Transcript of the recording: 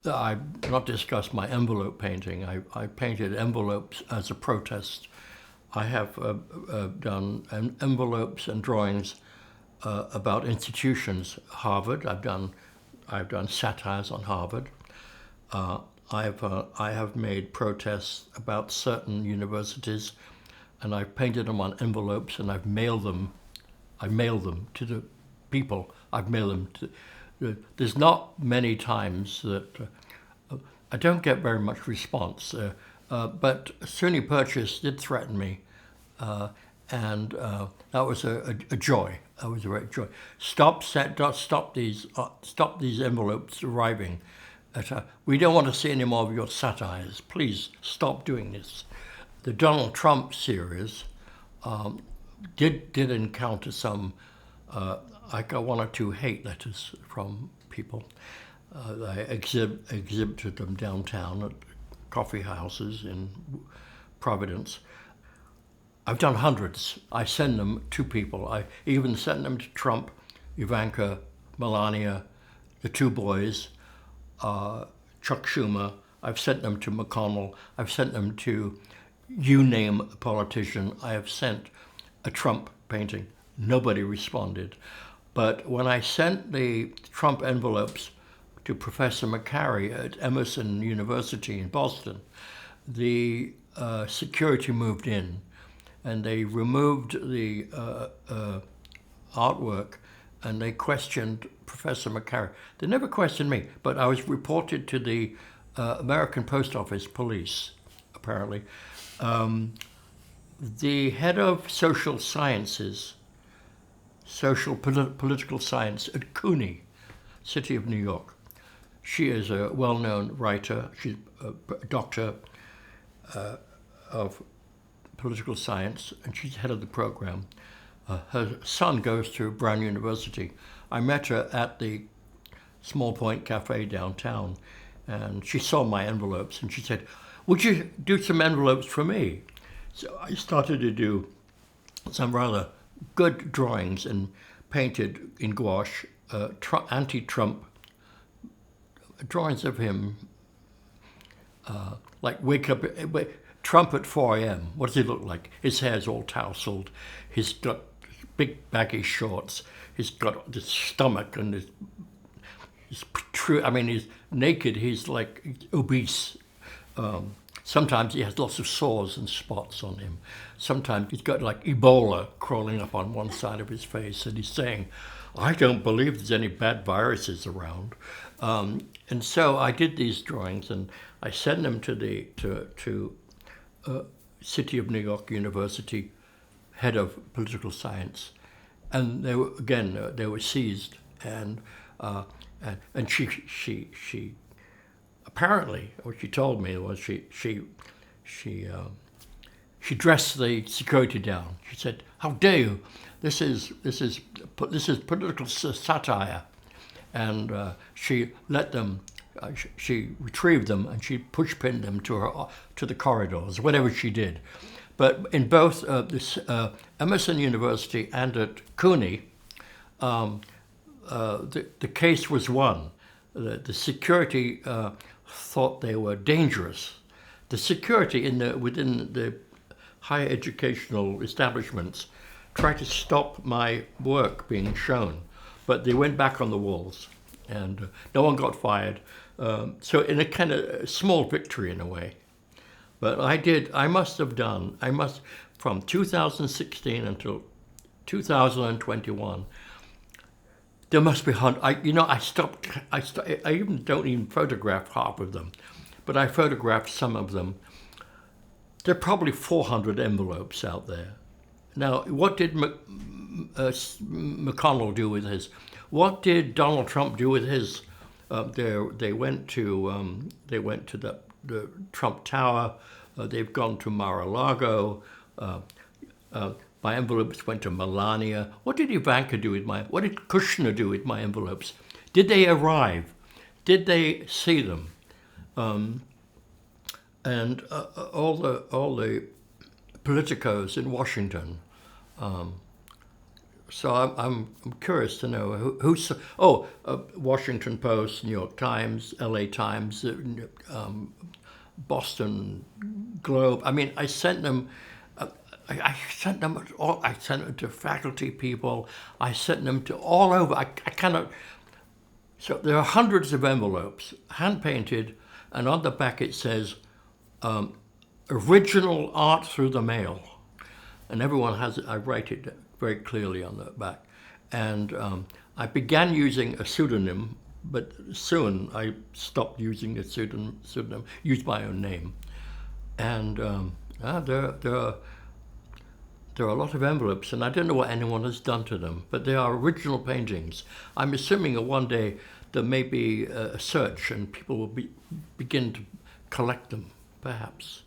I've not discussed my envelope painting. I painted envelopes as a protest. I have done envelopes and drawings about institutions. Harvard. I've done satires on Harvard. Uh, I have made protests about certain universities, and I've painted them on envelopes, and I've mailed them. I mail them to the people. I've mailed them to. There's not many times that I don't get very much response. But SUNY Purchase did threaten me, uh, and that was a joy. That was a great joy. Stop these envelopes arriving. We don't want to see any more of your satires. Please stop doing this. The Donald Trump series um, did encounter some. I got one or two hate letters from people. I exhibited them downtown at coffee houses in Providence. I've done hundreds. I send them to people. I even sent them to Trump, Ivanka, Melania, the two boys, uh, Chuck Schumer. I've sent them to McConnell. I've sent them to you name a politician. I have sent a Trump painting. Nobody responded. But when I sent the Trump envelopes to Professor McCary at Emerson University in Boston, the security moved in and they removed the artwork and they questioned Professor McCary. They never questioned me, but I was reported to the American Post Office police, apparently. Um, the head of political science at CUNY, City of New York. She is a well-known writer. She's a doctor of political science, and she's head of the program. Her son goes to Brown University. I met her at the Small Point Cafe downtown, and she saw my envelopes, and she said, "Would you do some envelopes for me?" So I started to do some rather good drawings and painted in gouache anti-Trump drawings of him, like Trump at 4 a.m. What does he look like? His hair's all tousled. He's got big baggy shorts. He's got this stomach and he's true. I mean, he's naked. He's like obese. Sometimes he has lots of sores and spots on him. Sometimes he's got like Ebola crawling up on one side of his face, and he's saying, "I don't believe there's any bad viruses around." And so I did these drawings, and I sent them to the City of New York University head of political science, and they were seized, uh, and she apparently what she told me was she dressed the security down. She said, "How dare you? This is political satire," and she let them. She retrieved them and she pushpinned them to the corridors, whatever she did. But in both Emerson University and at CUNY, the case was won. The security thought they were dangerous. The security within the higher educational establishments tried to stop my work being shown, but they went back on the walls, and no one got fired. So in a kind of small victory in a way. But from 2016 until 2021, there must be I even don't even photograph half of them, but I photographed some of them. There are probably 400 envelopes out there. Now, what did McConnell do with his? What did Donald Trump do with his? They went to the Trump Tower. They've gone to Mar-a-Lago. My envelopes went to Melania. What did Ivanka do with my? What did Kushner do with my envelopes? Did they arrive? Did they see them? And all the politicos in Washington, So I'm curious to know Washington Post, New York Times, L.A. Times, Boston Globe. I mean, I sent them. I sent them all. I sent them to faculty people. I sent them to all over. I cannot. So there are hundreds of envelopes, hand painted, and on the back it says, "Original art through the mail," and everyone has it. I write it very clearly on the back, and I began using a pseudonym, but soon I stopped using a pseudonym, used my own name, and there are a lot of envelopes, and I don't know what anyone has done to them, but they are original paintings. I'm assuming that one day there may be a search and people will begin to collect them, perhaps.